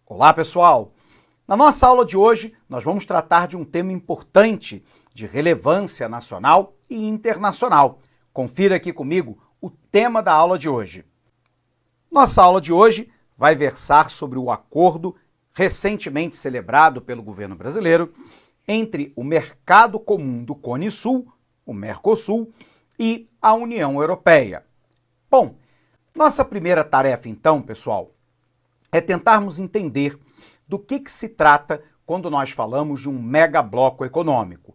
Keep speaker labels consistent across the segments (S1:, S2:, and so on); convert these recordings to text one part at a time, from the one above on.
S1: Olá, pessoal! Na nossa aula de hoje, nós vamos tratar de um tema importante de relevância nacional e internacional. Confira aqui comigo o tema da aula de hoje. Nossa aula de hoje vai versar sobre o acordo recentemente celebrado pelo governo brasileiro entre o Mercado Comum do Cone Sul, o Mercosul, e a União Europeia. Bom, nossa primeira tarefa então, pessoal, é tentarmos entender do que se trata quando nós falamos de um megabloco econômico.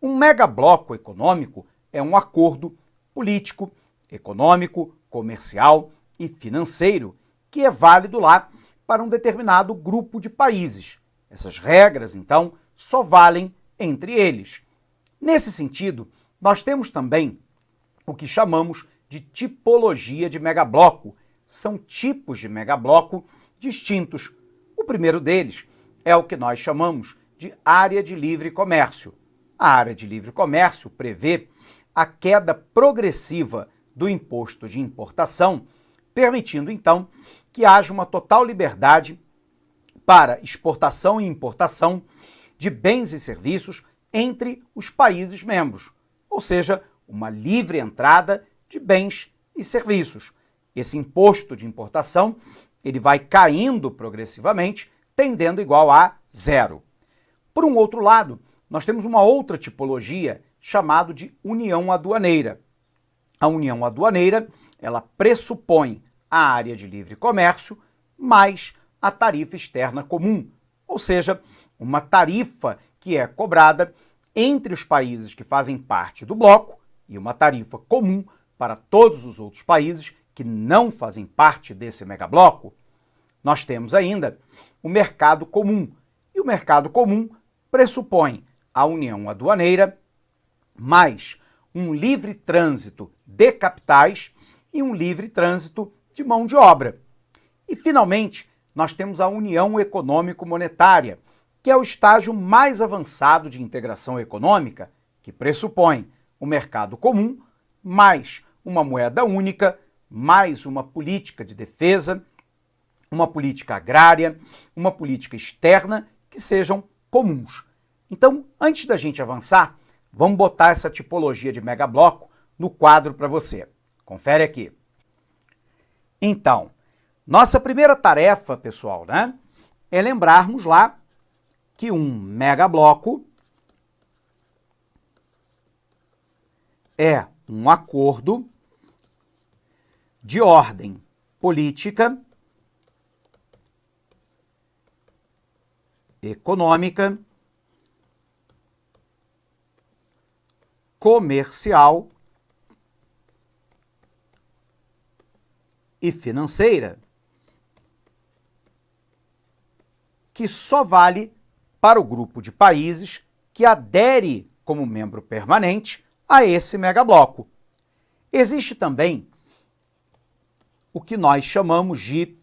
S1: Um megabloco econômico é um acordo político, econômico, comercial e financeiro que é válido lá para um determinado grupo de países. Essas regras, então, só valem entre eles. Nesse sentido, nós temos também o que chamamos de tipologia de megabloco. São tipos de megabloco distintos. O primeiro deles é o que nós chamamos de área de livre comércio. A área de livre comércio prevê a queda progressiva do imposto de importação, permitindo então que haja uma total liberdade para exportação e importação de bens e serviços entre os países membros, ou seja, uma livre entrada de bens e serviços. Esse imposto de importação ele vai caindo progressivamente, tendendo igual a zero. Por um outro lado, nós temos uma outra tipologia chamada de união aduaneira. A união aduaneira, ela pressupõe a área de livre comércio mais a tarifa externa comum, ou seja, uma tarifa que é cobrada entre os países que fazem parte do bloco e uma tarifa comum para todos os outros países que não fazem parte desse megabloco. Nós temos ainda o mercado comum, e o mercado comum pressupõe a união aduaneira mais um livre trânsito de capitais e um livre trânsito de mão de obra. E, finalmente, nós temos a união econômico-monetária, que é o estágio mais avançado de integração econômica, que pressupõe o mercado comum mais uma moeda única, mais uma política de defesa, uma política agrária, uma política externa que sejam comuns. Então, antes da gente avançar, vamos botar essa tipologia de megabloco no quadro para você. Confere aqui. Então, nossa primeira tarefa, pessoal, é lembrarmos lá que um megabloco é um acordo de ordem política, econômica, comercial e financeira, que só vale para o grupo de países que adere como membro permanente a esse megabloco. Existe também o que nós chamamos de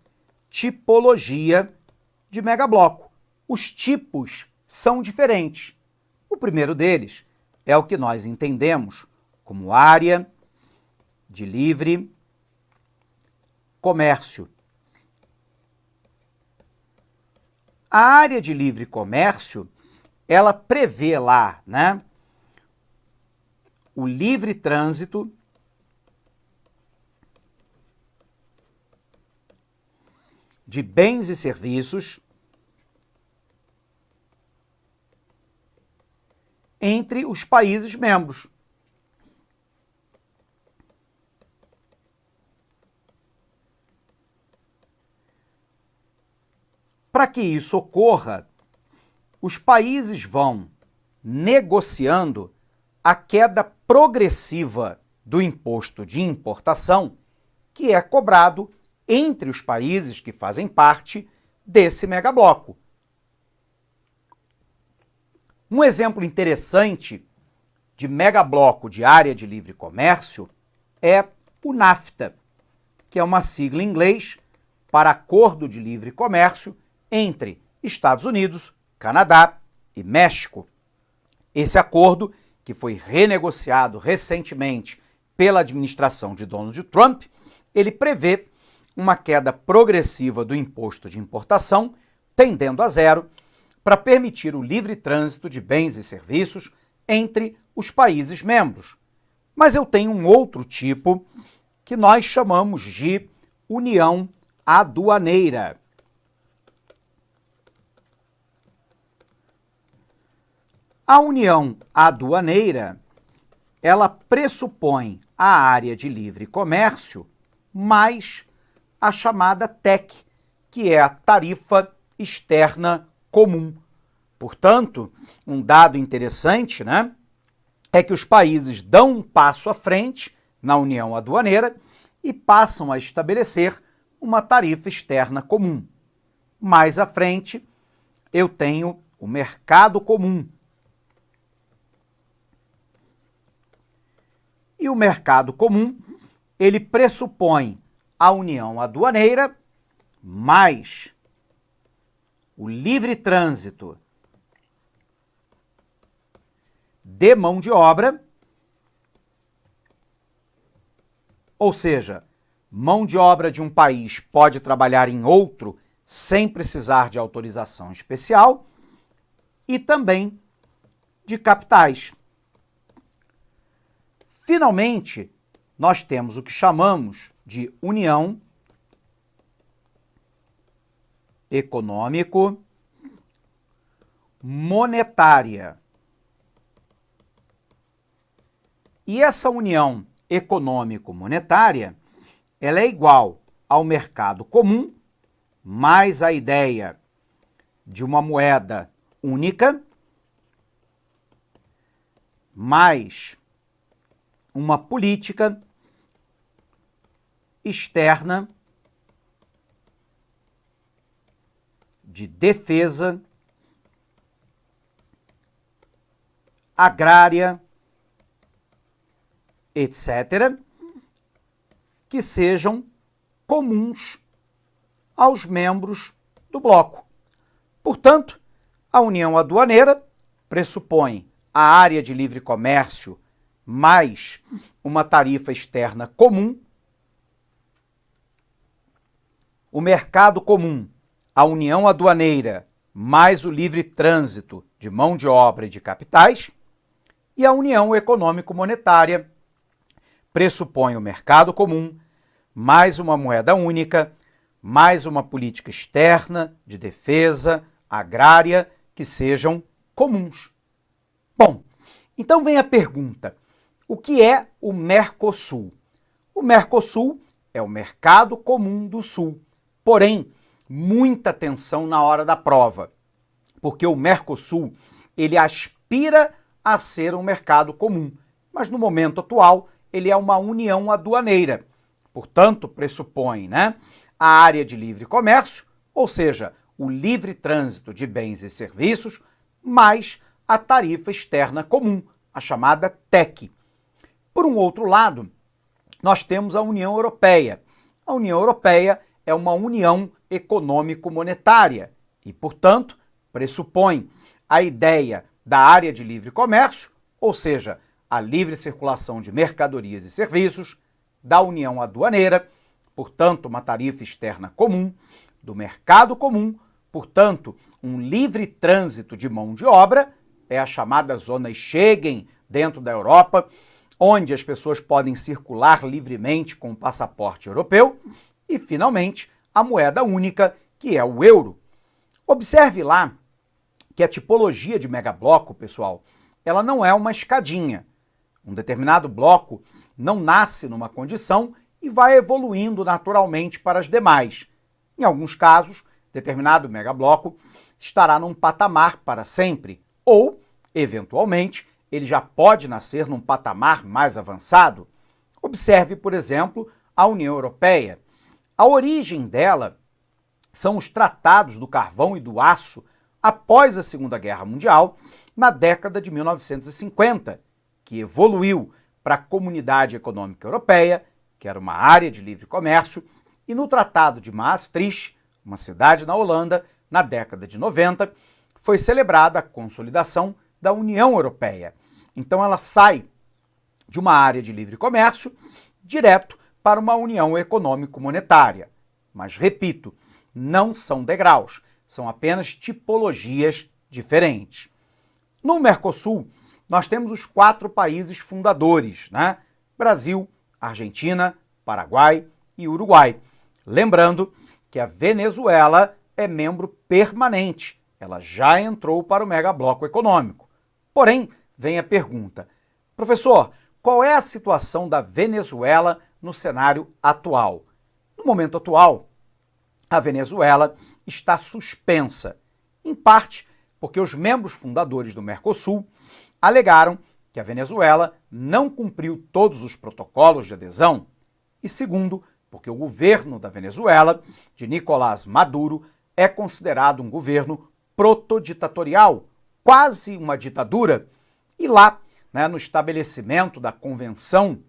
S1: tipologia de megabloco. Os tipos são diferentes. O primeiro deles é o que nós entendemos como área de livre comércio. A área de livre comércio, ela prevê lá, o livre trânsito de bens e serviços entre os países membros. Para que isso ocorra, os países vão negociando a queda progressiva do imposto de importação, que é cobrado entre os países que fazem parte desse megabloco. Um exemplo interessante de megabloco de área de livre comércio é o NAFTA, que é uma sigla em inglês para Acordo de Livre Comércio entre Estados Unidos, Canadá e México. Esse acordo, que foi renegociado recentemente pela administração de Donald Trump, ele prevê uma queda progressiva do imposto de importação tendendo a zero, para permitir o livre trânsito de bens e serviços entre os países membros. Mas eu tenho um outro tipo que nós chamamos de união aduaneira. A união aduaneira, ela pressupõe a área de livre comércio mais a chamada TEC, que é a tarifa externa comum. Portanto, um dado interessante, né, é que os países dão um passo à frente na união aduaneira e passam a estabelecer uma tarifa externa comum. Mais à frente, eu tenho o mercado comum. E o mercado comum, ele pressupõe a união aduaneira mais o livre trânsito de mão de obra, ou seja, mão de obra de um país pode trabalhar em outro sem precisar de autorização especial, e também de capitais. Finalmente, nós temos o que chamamos de união econômico-monetária. E essa união econômico-monetária, ela é igual ao mercado comum, mais a ideia de uma moeda única, mais uma política externa de defesa agrária, etc., que sejam comuns aos membros do bloco. Portanto, a união aduaneira pressupõe a área de livre comércio mais uma tarifa externa comum, o mercado comum, a união aduaneira mais o livre trânsito de mão de obra e de capitais, e a união econômico-monetária pressupõe o mercado comum, mais uma moeda única, mais uma política externa de defesa agrária que sejam comuns. Bom, então vem a pergunta: o que é o Mercosul? O Mercosul é o Mercado Comum do Sul. Porém, muita atenção na hora da prova, porque o Mercosul, ele aspira a ser um mercado comum, mas no momento atual ele é uma união aduaneira. Portanto, pressupõe, a área de livre comércio, ou seja, o livre trânsito de bens e serviços, mais a tarifa externa comum, a chamada TEC. Por um outro lado, nós temos a União Europeia. A União Europeia é uma união econômico-monetária e, portanto, pressupõe a ideia da área de livre comércio, ou seja, a livre circulação de mercadorias e serviços, da união aduaneira, portanto, uma tarifa externa comum, do mercado comum, portanto, um livre trânsito de mão de obra, é a chamada zona Schengen dentro da Europa, onde as pessoas podem circular livremente com o passaporte europeu, e, finalmente, a moeda única, que é o euro. Observe lá que a tipologia de megabloco, pessoal, ela não é uma escadinha. Um determinado bloco não nasce numa condição e vai evoluindo naturalmente para as demais. Em alguns casos, determinado megabloco estará num patamar para sempre, ou, eventualmente, ele já pode nascer num patamar mais avançado. Observe, por exemplo, a União Europeia. A origem dela são os tratados do carvão e do aço após a Segunda Guerra Mundial, na década de 1950, que evoluiu para a Comunidade Econômica Europeia, que era uma área de livre comércio, e no Tratado de Maastricht, uma cidade na Holanda, na década de 90, foi celebrada a consolidação da União Europeia. Então ela sai de uma área de livre comércio direto para uma união econômico-monetária. Mas, repito, não são degraus, são apenas tipologias diferentes. No Mercosul, nós temos os 4 países fundadores, né? Brasil, Argentina, Paraguai e Uruguai. Lembrando que a Venezuela é membro permanente, ela já entrou para o megabloco econômico. Porém, vem a pergunta: professor, qual é a situação da Venezuela no cenário atual? No momento atual, a Venezuela está suspensa, em parte porque os membros fundadores do Mercosul alegaram que a Venezuela não cumpriu todos os protocolos de adesão e, segundo, porque o governo da Venezuela, de Nicolás Maduro, é considerado um governo protoditatorial, quase uma ditadura, e lá, no estabelecimento da Convenção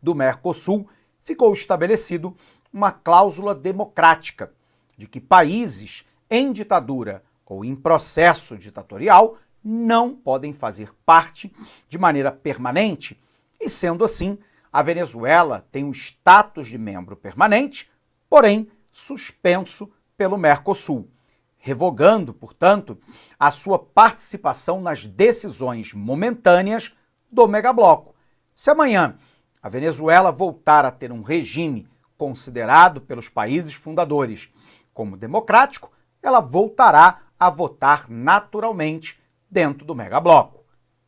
S1: do Mercosul, ficou estabelecido uma cláusula democrática de que países em ditadura ou em processo ditatorial não podem fazer parte de maneira permanente e, sendo assim, a Venezuela tem o status de membro permanente, porém suspenso pelo Mercosul, revogando, portanto, a sua participação nas decisões momentâneas do megabloco. Se amanhã a Venezuela voltar a ter um regime considerado pelos países fundadores como democrático, ela voltará a votar naturalmente dentro do megabloco.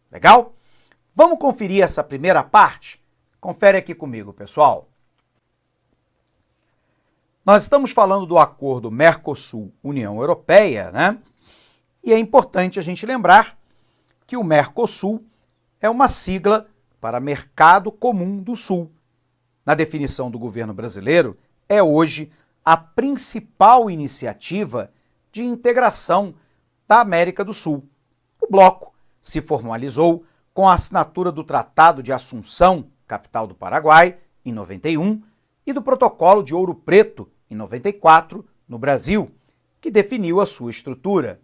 S1: Legal? Vamos conferir essa primeira parte? Confere aqui comigo, pessoal. Nós estamos falando do acordo Mercosul-União Europeia, né? E é importante a gente lembrar que o Mercosul é uma sigla para Mercado Comum do Sul. Na definição do governo brasileiro, é hoje a principal iniciativa de integração da América do Sul. O bloco se formalizou com a assinatura do Tratado de Assunção, capital do Paraguai, em 91, e do Protocolo de Ouro Preto, em 94, no Brasil, que definiu a sua estrutura.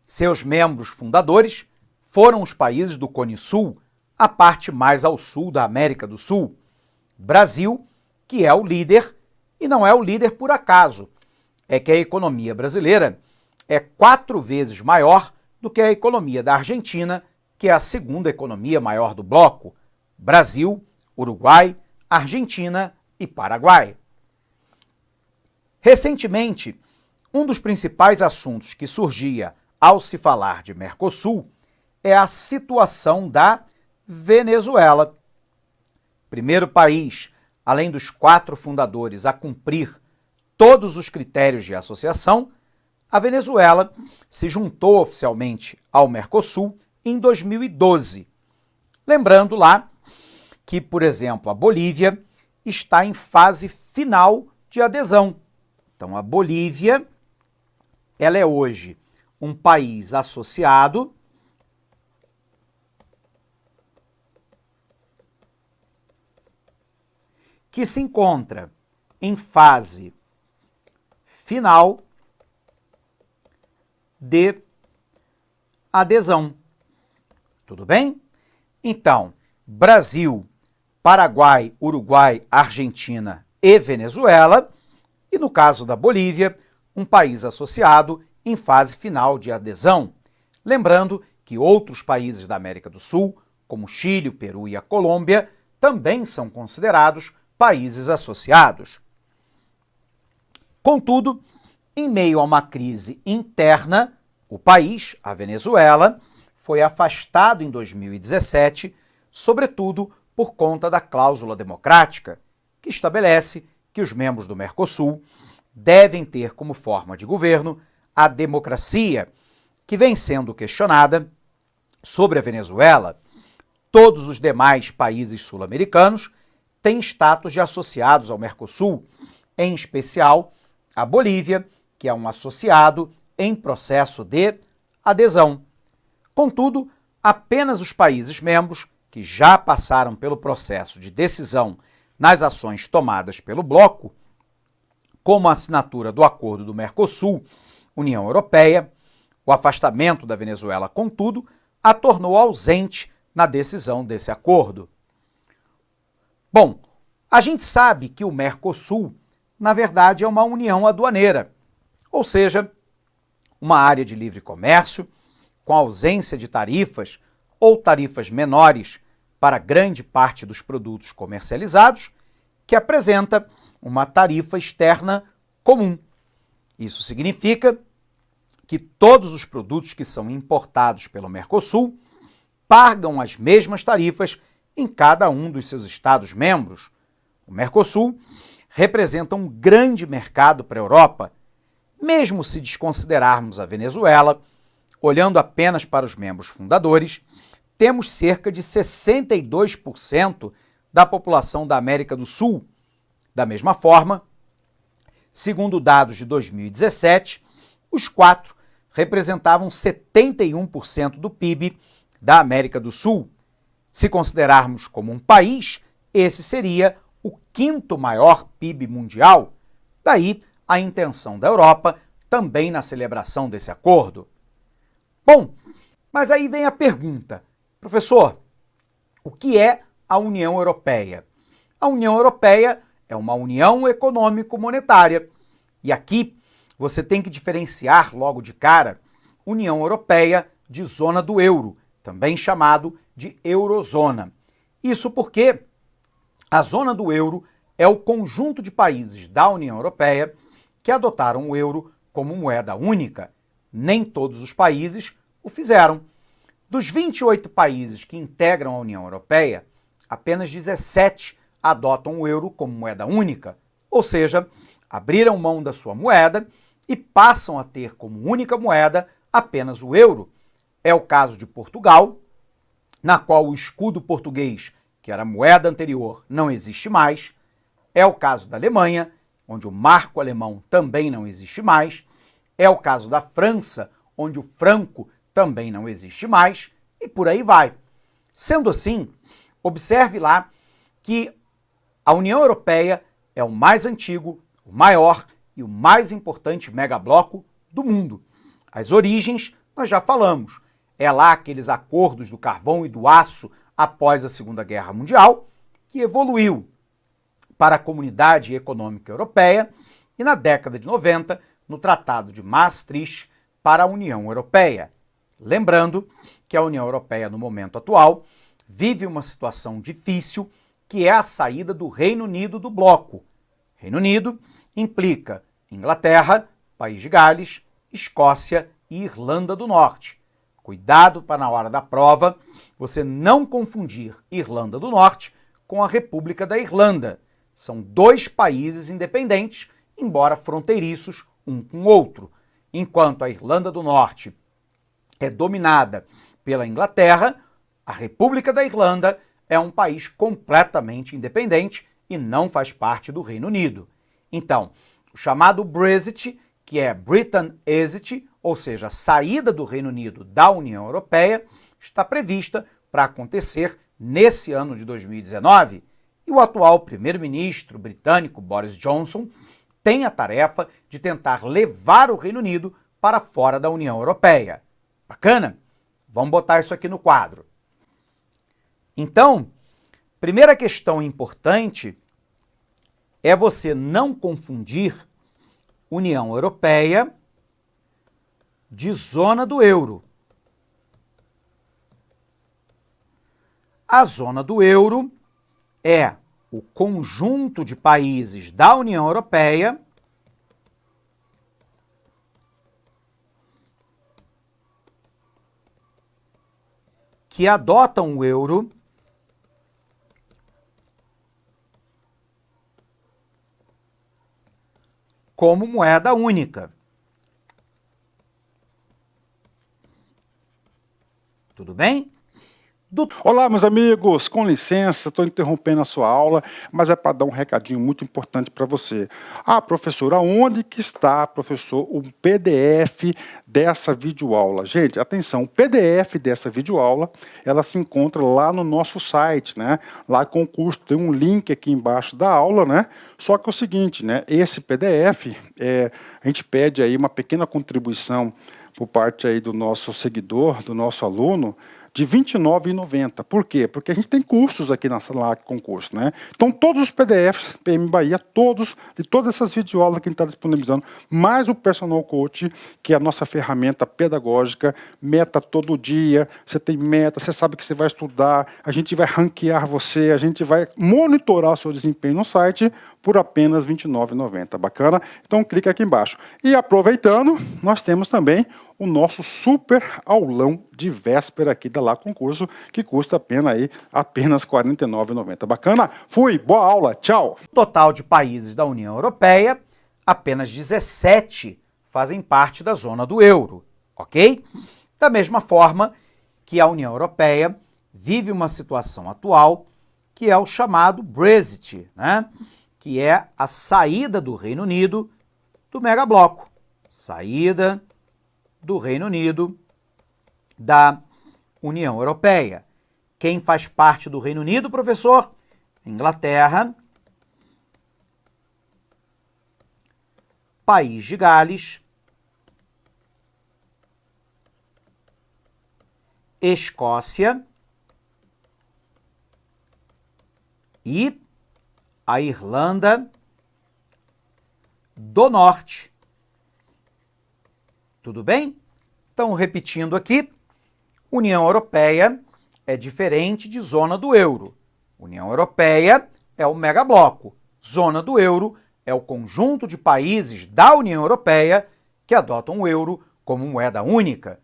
S1: Seus membros fundadores foram os países do Cone Sul, a parte mais ao sul da América do Sul. Brasil, que é o líder, e não é o líder por acaso, é que a economia brasileira é 4 vezes maior do que a economia da Argentina, que é a segunda economia maior do bloco. Brasil, Uruguai, Argentina e Paraguai. Recentemente, um dos principais assuntos que surgia ao se falar de Mercosul é a situação da Venezuela. Primeiro país, além dos 4 fundadores, a cumprir todos os critérios de associação, a Venezuela se juntou oficialmente ao Mercosul em 2012. Lembrando lá que, por exemplo, a Bolívia está em fase final de adesão. Então, a Bolívia, ela é hoje um país associado que se encontra em fase final de adesão. Tudo bem? Então, Brasil, Paraguai, Uruguai, Argentina e Venezuela, e no caso da Bolívia, um país associado em fase final de adesão. Lembrando que outros países da América do Sul, como Chile, o Peru e a Colômbia, também são considerados países associados. Contudo, em meio a uma crise interna, o país, a Venezuela, foi afastado em 2017, sobretudo por conta da cláusula democrática, que estabelece que os membros do Mercosul devem ter como forma de governo a democracia, que vem sendo questionada. Sobre a Venezuela, todos os demais países sul-americanos têm status de associados ao Mercosul, em especial a Bolívia, que é um associado em processo de adesão. Contudo, apenas os países membros que já passaram pelo processo de decisão nas ações tomadas pelo bloco, como a assinatura do Acordo do Mercosul, União Europeia, o afastamento da Venezuela, contudo, a tornou ausente na decisão desse acordo. Bom, a gente sabe que o Mercosul na verdade, é uma união aduaneira, ou seja, uma área de livre comércio, com ausência de tarifas ou tarifas menores para grande parte dos produtos comercializados, que apresenta uma tarifa externa comum. Isso significa que todos os produtos que são importados pelo Mercosul pagam as mesmas tarifas em cada um dos seus Estados-membros. O Mercosul representa um grande mercado para a Europa, mesmo se desconsiderarmos a Venezuela, olhando apenas para os membros fundadores, temos cerca de 62% da população da América do Sul. Da mesma forma, segundo dados de 2017, os quatro representavam 71% do PIB da América do Sul. Se considerarmos como um país, esse seria o quinto maior PIB mundial. Daí a intenção da Europa também na celebração desse acordo. Bom, mas aí vem a pergunta, professor, o que é a União Europeia? A União Europeia é uma união econômico-monetária. E aqui você tem que diferenciar logo de cara União Europeia de zona do euro, também chamado de eurozona. Isso porque a zona do euro é o conjunto de países da União Europeia que adotaram o euro como moeda única. Nem todos os países o fizeram. Dos 28 países que integram a União Europeia, apenas 17 adotam o euro como moeda única, ou seja, abriram mão da sua moeda e passam a ter como única moeda apenas o euro. É o caso de Portugal, na qual o escudo português, que era a moeda anterior, não existe mais. É o caso da Alemanha, onde o marco alemão também não existe mais. É o caso da França, onde o franco também não existe mais, e por aí vai. Sendo assim, observe lá que a União Europeia é o mais antigo, o maior e o mais importante megabloco do mundo. As origens nós já falamos. É lá aqueles acordos do carvão e do aço após a Segunda Guerra Mundial, que evoluiu para a Comunidade Econômica Europeia e na década de 90, no Tratado de Maastricht, para a União Europeia. Lembrando que a União Europeia, no momento atual, vive uma situação difícil, que é a saída do Reino Unido do bloco. Reino Unido implica Inglaterra, País de Gales, Escócia e Irlanda do Norte. Cuidado para, na hora da prova, você não confundir Irlanda do Norte com a República da Irlanda. São dois países independentes, embora fronteiriços um com o outro. Enquanto a Irlanda do Norte é dominada pela Inglaterra, a República da Irlanda é um país completamente independente e não faz parte do Reino Unido. Então, o chamado Brexit, que é Britain Exit, ou seja, a saída do Reino Unido da União Europeia, está prevista para acontecer nesse ano de 2019. E o atual primeiro-ministro britânico Boris Johnson tem a tarefa de tentar levar o Reino Unido para fora da União Europeia. Bacana? Vamos botar isso aqui no quadro. Então, primeira questão importante é você não confundir União Europeia de zona do euro. A zona do euro é o conjunto de países da União Europeia que adotam o euro como moeda única. Tudo bem?
S2: Olá, meus amigos, com licença, estou interrompendo a sua aula, mas é para dar um recadinho muito importante para você. Ah, professor, aonde que está, professor, o PDF dessa videoaula? Gente, atenção, o PDF dessa videoaula, ela se encontra lá no nosso site, né? Lá com o curso, tem um link aqui embaixo da aula, né? Só que é o seguinte, né? Esse PDF, a gente pede aí uma pequena contribuição por parte aí do nosso seguidor, do nosso aluno, de R$ 29,90. Por quê? Porque a gente tem cursos aqui na sala concurso, né? Então, todos os PDFs, PM Bahia, de todas essas videoaulas que a gente está disponibilizando, mais o Personal Coach, que é a nossa ferramenta pedagógica, meta todo dia, você tem meta, você sabe que você vai estudar, a gente vai ranquear você, a gente vai monitorar o seu desempenho no site por apenas R$ 29,90. Bacana? Então, clica aqui embaixo. E aproveitando, nós temos também o nosso super aulão de véspera aqui da Lá Concurso, que custa apenas R$ 49,90. Bacana? Fui, boa aula, tchau!
S1: Total de países da União Europeia, apenas 17 fazem parte da zona do euro, ok? Da mesma forma que a União Europeia vive uma situação atual que é o chamado Brexit, né? Que é a saída do Reino Unido do megabloco. Saída do Reino Unido da União Europeia. Quem faz parte do Reino Unido, professor? Inglaterra, País de Gales, Escócia e a Irlanda do Norte. Tudo bem? Então, repetindo aqui, União Europeia é diferente de zona do euro. União Europeia é o megabloco. Zona do euro é o conjunto de países da União Europeia que adotam o euro como moeda única.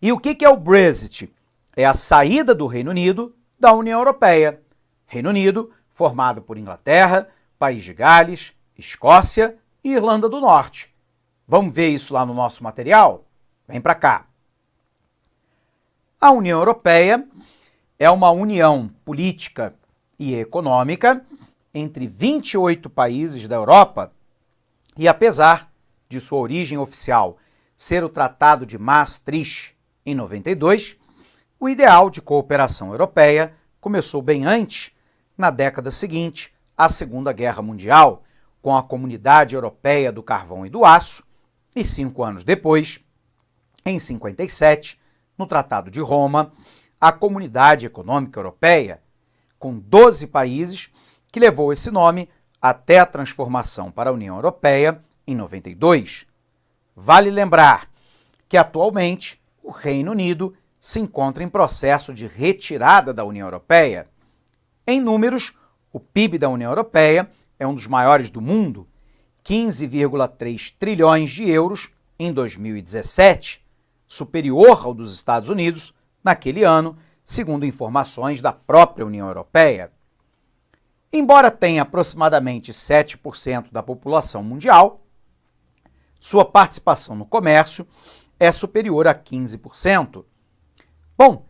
S1: E o que é o Brexit? É a saída do Reino Unido da União Europeia. Reino Unido formado por Inglaterra, País de Gales, Escócia e Irlanda do Norte. Vamos ver isso lá no nosso material? Vem para cá. A União Europeia é uma união política e econômica entre 28 países da Europa e, apesar de sua origem oficial ser o Tratado de Maastricht em 92, o ideal de cooperação europeia começou bem antes, na década seguinte à Segunda Guerra Mundial, com a Comunidade Europeia do Carvão e do Aço, e 5 anos depois, em 57, no Tratado de Roma, a Comunidade Econômica Europeia, com 12 países, que levou esse nome até a transformação para a União Europeia em 92. Vale lembrar que, atualmente, o Reino Unido se encontra em processo de retirada da União Europeia. Em números, o PIB da União Europeia é um dos maiores do mundo, 15,3 trilhões de euros em 2017, superior ao dos Estados Unidos naquele ano, segundo informações da própria União Europeia. Embora tenha aproximadamente 7% da população mundial, sua participação no comércio é superior a 15%. Bom,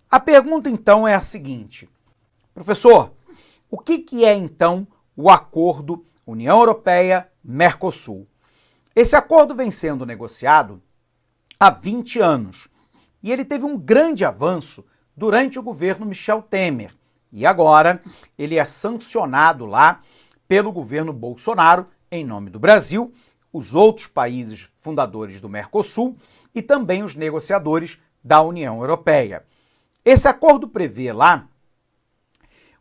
S1: a pergunta então é a seguinte: professor, o que é então o acordo União Europeia-Mercosul? Esse acordo vem sendo negociado há 20 anos e ele teve um grande avanço durante o governo Michel Temer e agora ele é sancionado lá pelo governo Bolsonaro em nome do Brasil, os outros países fundadores do Mercosul e também os negociadores da União Europeia. Esse acordo prevê lá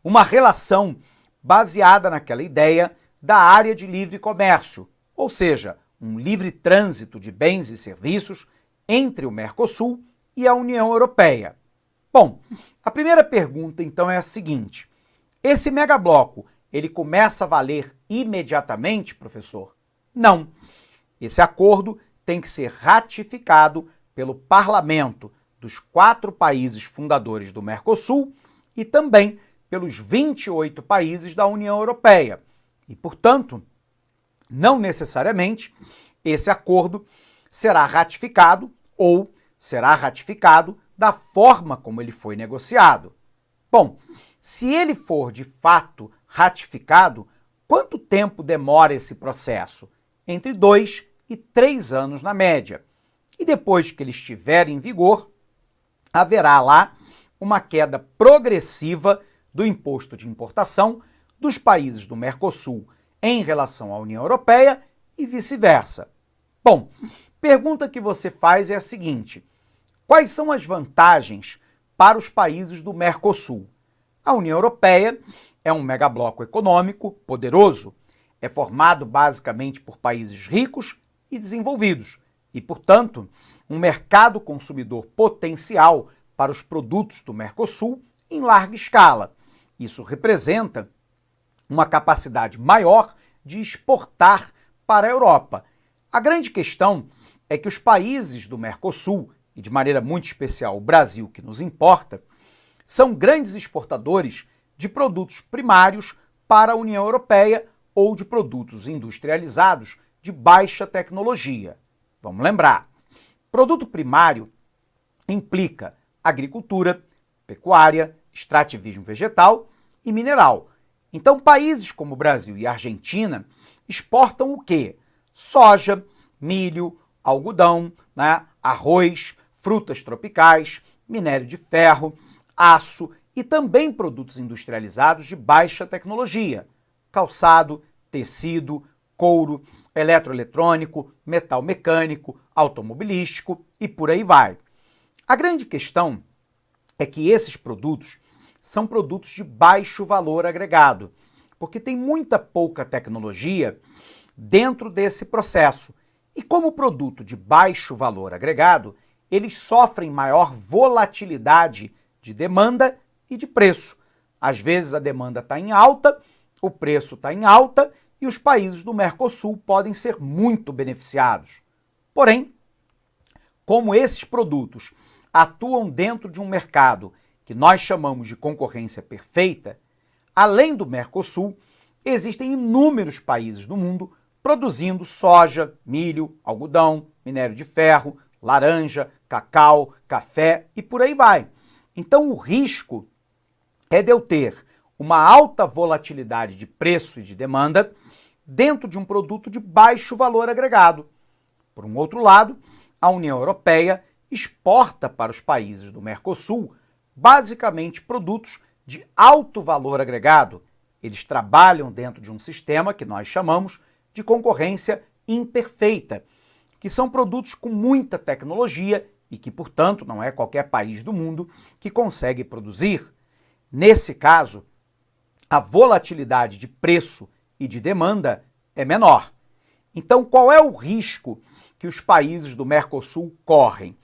S1: uma relação baseada naquela ideia da área de livre comércio, ou seja, um livre trânsito de bens e serviços entre o Mercosul e a União Europeia. Bom, a primeira pergunta então é a seguinte: esse megabloco, ele começa a valer imediatamente, professor? Não. Esse acordo tem que ser ratificado pelo parlamento dos 4 países fundadores do Mercosul e também pelos 28 países da União Europeia. E, portanto, não necessariamente esse acordo será ratificado ou será ratificado da forma como ele foi negociado. Bom, se ele for de fato ratificado, quanto tempo demora esse processo? Entre 2 e 3 anos na média. E depois que ele estiver em vigor, haverá lá uma queda progressiva do imposto de importação dos países do Mercosul em relação à União Europeia e vice-versa. Bom, pergunta que você faz é a seguinte: Quais são as vantagens para os países do Mercosul? A União Europeia é um megabloco econômico poderoso, é formado basicamente por países ricos e desenvolvidos e, portanto, um mercado consumidor potencial para os produtos do Mercosul em larga escala. Isso representa uma capacidade maior de exportar para a Europa. A grande questão é que os países do Mercosul, e de maneira muito especial o Brasil, que nos importa, são grandes exportadores de produtos primários para a União Europeia ou de produtos industrializados de baixa tecnologia. Vamos lembrar, produto primário implica agricultura, pecuária, extrativismo vegetal e mineral. Então, países como o Brasil e a Argentina exportam o quê? Soja, milho, algodão, arroz, frutas tropicais, minério de ferro, aço e também produtos industrializados de baixa tecnologia, calçado, tecido, couro, eletroeletrônico, metal mecânico, automobilístico e por aí vai. A grande questão é que esses produtos são produtos de baixo valor agregado, porque tem muita pouca tecnologia dentro desse processo. E como produto de baixo valor agregado, eles sofrem maior volatilidade de demanda e de preço. Às vezes a demanda está em alta, o preço está em alta e os países do Mercosul podem ser muito beneficiados. Porém, como esses produtos atuam dentro de um mercado que nós chamamos de concorrência perfeita, além do Mercosul, existem inúmeros países do mundo produzindo soja, milho, algodão, minério de ferro, laranja, cacau, café e por aí vai. Então o risco é de eu ter uma alta volatilidade de preço e de demanda dentro de um produto de baixo valor agregado. Por um outro lado, a União Europeia exporta para os países do Mercosul basicamente produtos de alto valor agregado. Eles trabalham dentro de um sistema que nós chamamos de concorrência imperfeita, que são produtos com muita tecnologia e que, portanto, não é qualquer país do mundo que consegue produzir. Nesse caso, a volatilidade de preço e de demanda é menor. Então, qual é o risco que os países do Mercosul correm?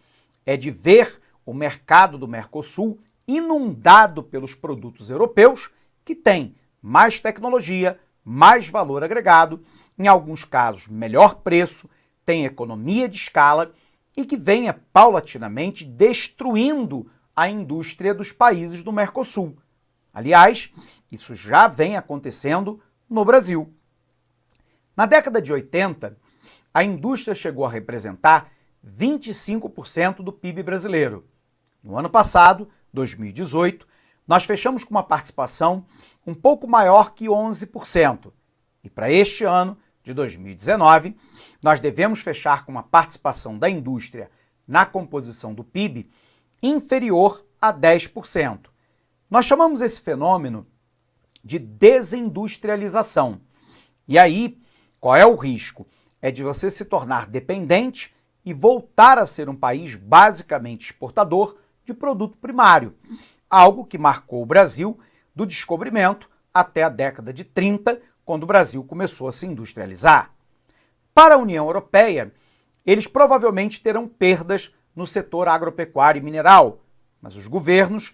S1: É de ver o mercado do Mercosul inundado pelos produtos europeus que têm mais tecnologia, mais valor agregado, em alguns casos melhor preço, tem economia de escala e que venha paulatinamente destruindo a indústria dos países do Mercosul. Aliás, isso já vem acontecendo no Brasil. Na década de 80, a indústria chegou a representar 25% do PIB brasileiro. No ano passado, 2018, nós fechamos com uma participação um pouco maior que 11%. E para este ano, de 2019, nós devemos fechar com uma participação da indústria na composição do PIB inferior a 10%. Nós chamamos esse fenômeno de desindustrialização. E aí, qual é o risco? É de você se tornar dependente e voltar a ser um país basicamente exportador de produto primário, algo que marcou o Brasil do descobrimento até a década de 30, quando o Brasil começou a se industrializar. Para a União Europeia, eles provavelmente terão perdas no setor agropecuário e mineral, mas os governos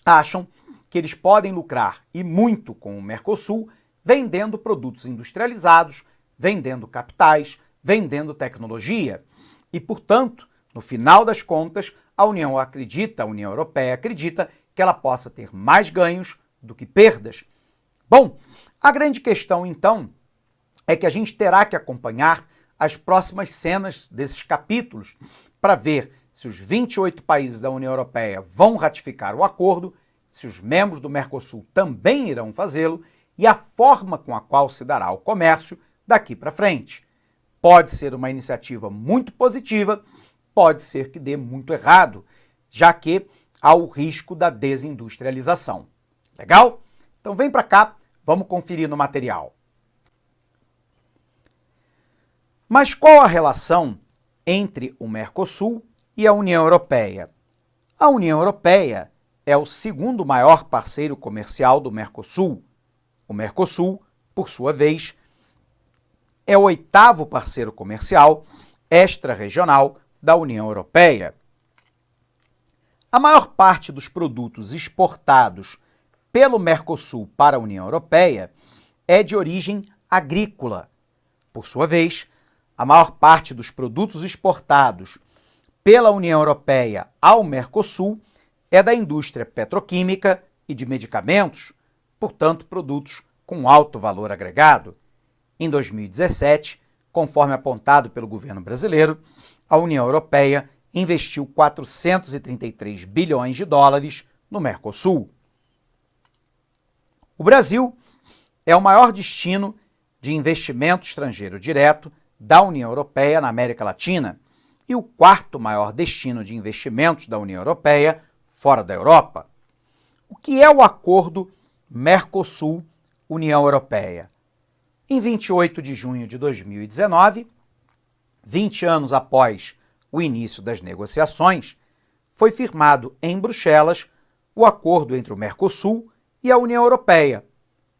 S1: acham que eles podem lucrar e muito com o Mercosul, vendendo produtos industrializados, vendendo capitais, vendendo tecnologia. E, portanto, no final das contas, a União Europeia acredita que ela possa ter mais ganhos do que perdas. Bom, a grande questão, então, é que a gente terá que acompanhar as próximas cenas desses capítulos para ver se os 28 países da União Europeia vão ratificar o acordo, se os membros do Mercosul também irão fazê-lo e a forma com a qual se dará o comércio daqui para frente. Pode ser uma iniciativa muito positiva, pode ser que dê muito errado, já que há o risco da desindustrialização. Legal? Então vem para cá, vamos conferir no material. Mas qual a relação entre o Mercosul e a União Europeia. A União Europeia é o segundo maior parceiro comercial do Mercosul. O Mercosul, por sua vez, é o oitavo parceiro comercial extra-regional da União Europeia. A maior parte dos produtos exportados pelo Mercosul para a União Europeia é de origem agrícola. Por sua vez, a maior parte dos produtos exportados pela União Europeia ao Mercosul é da indústria petroquímica e de medicamentos, portanto, produtos com alto valor agregado. Em 2017, conforme apontado pelo governo brasileiro, a União Europeia investiu 433 bilhões de dólares no Mercosul. O Brasil é o maior destino de investimento estrangeiro direto da União Europeia na América Latina e o quarto maior destino de investimentos da União Europeia fora da Europa. O que é o acordo Mercosul-União Europeia? Em 28 de junho de 2019, 20 anos após o início das negociações, foi firmado em Bruxelas o acordo entre o Mercosul e a União Europeia.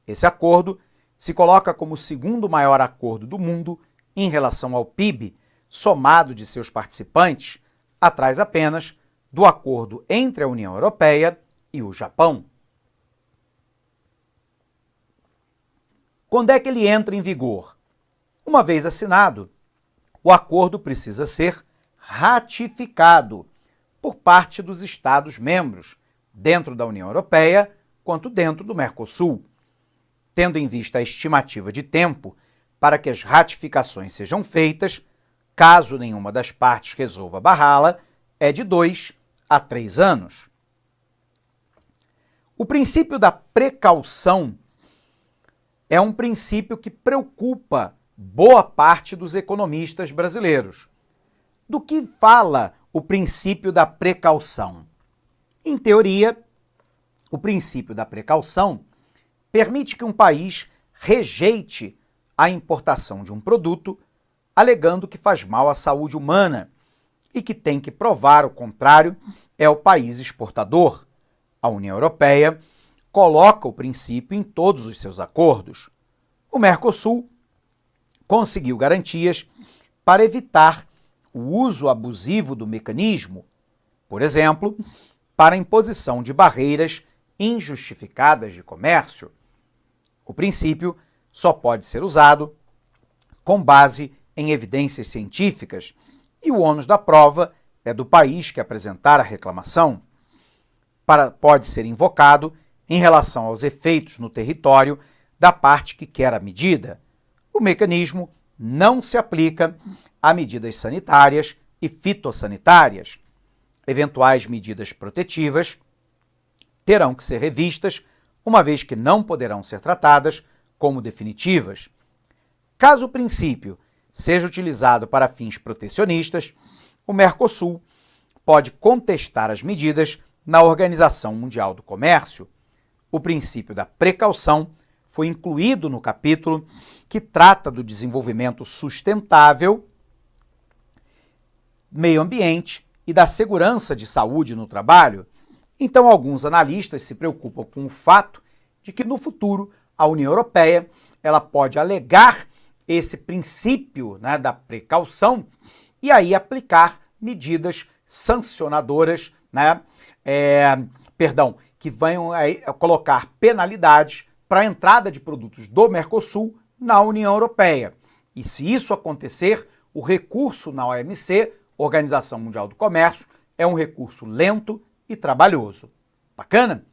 S1: Esse acordo se coloca como o segundo maior acordo do mundo em relação ao PIB, somado de seus participantes, atrás apenas do acordo entre a União Europeia e o Japão. Quando é que ele entra em vigor? Uma vez assinado, o acordo precisa ser ratificado por parte dos Estados-membros, dentro da União Europeia quanto dentro do Mercosul. Tendo em vista a estimativa de tempo para que as ratificações sejam feitas, caso nenhuma das partes resolva barrá-la, é de 2 a 3 anos. O princípio da precaução é um princípio que preocupa boa parte dos economistas brasileiros. Do que fala o princípio da precaução? Em teoria, o princípio da precaução permite que um país rejeite a importação de um produto, alegando que faz mal à saúde humana e que tem que provar o contrário é o país exportador. A União Europeia coloca o princípio em todos os seus acordos. O Mercosul conseguiu garantias para evitar o uso abusivo do mecanismo, por exemplo, para a imposição de barreiras injustificadas de comércio. O princípio só pode ser usado com base em evidências científicas e o ônus da prova é do país que apresentar a reclamação. Pode ser invocado em relação aos efeitos no território da parte que quer a medida. O mecanismo não se aplica a medidas sanitárias e fitossanitárias. Eventuais medidas protetivas terão que ser revistas, uma vez que não poderão ser tratadas como definitivas. Caso o princípio seja utilizado para fins protecionistas, o Mercosul pode contestar as medidas na Organização Mundial do Comércio. O princípio da precaução foi incluído no capítulo que trata do desenvolvimento sustentável, meio ambiente e da segurança de saúde no trabalho. Então, alguns analistas se preocupam com o fato de que, no futuro, a União Europeia ela pode alegar esse princípio, né, da precaução e aí aplicar medidas sancionadoras, né, que venham a colocar penalidades para a entrada de produtos do Mercosul na União Europeia. E se isso acontecer, o recurso na OMC, Organização Mundial do Comércio, é um recurso lento e trabalhoso. Bacana?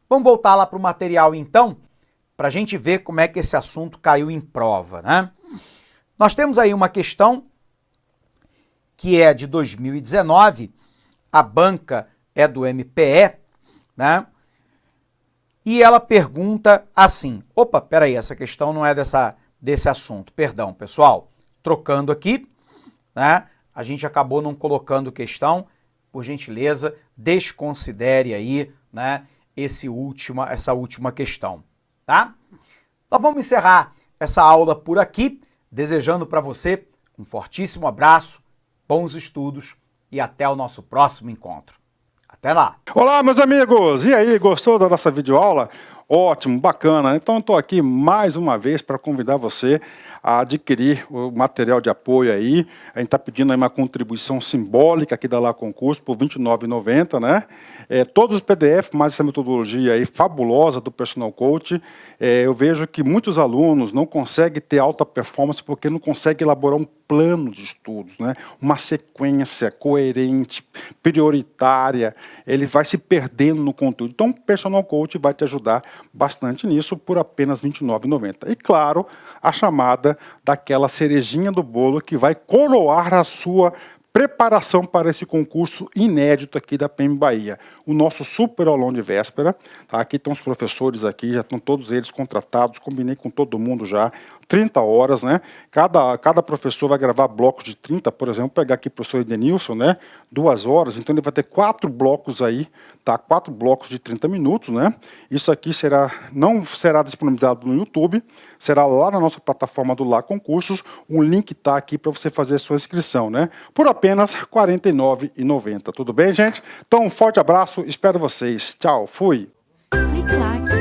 S1: Vamos voltar lá para o material então, para a gente ver como é que esse assunto caiu em prova, né? Nós temos aí uma questão que é de 2019, a banca é do MPE, né? E ela pergunta assim, peraí, essa questão não é desse assunto, perdão, pessoal, trocando aqui, né? A gente acabou não colocando questão, por gentileza, desconsidere aí, né, essa última questão, tá? Nós vamos encerrar essa aula por aqui, desejando para você um fortíssimo abraço, bons estudos e até o nosso próximo encontro. Até lá!
S2: Olá, meus amigos! E aí, gostou da nossa videoaula? Ótimo, bacana. Então, estou aqui mais uma vez para convidar você a adquirir o material de apoio aí. A gente está pedindo aí uma contribuição simbólica aqui da Lá Concurso por R$ 29,90, né? Todos os PDF, mais essa metodologia aí fabulosa do Personal Coach. Eu vejo que muitos alunos não conseguem ter alta performance porque não conseguem elaborar um plano de estudos, né? Uma sequência coerente, prioritária. Ele vai se perdendo no conteúdo. Então, o Personal Coach vai te ajudar bastante nisso por apenas R$ 29,90. E, claro, a chamada daquela cerejinha do bolo que vai coroar a sua preparação para esse concurso inédito aqui da PEM Bahia. O nosso super aulão de véspera. Tá? Aqui estão os professores aqui, já estão todos eles contratados, combinei com todo mundo já. 30 horas, né? Cada professor vai gravar blocos de 30, por exemplo, pegar aqui o professor Edenilson, né? 2 horas, então ele vai ter 4 blocos aí, tá? 4 blocos de 30 minutos, né? Isso aqui não será disponibilizado no YouTube, será lá na nossa plataforma do Lá Concursos, um link está aqui para você fazer a sua inscrição, né? Por apenas R$ 49,90, tudo bem, gente? Então, um forte abraço, espero vocês. Tchau, fui!
S3: Clique lá.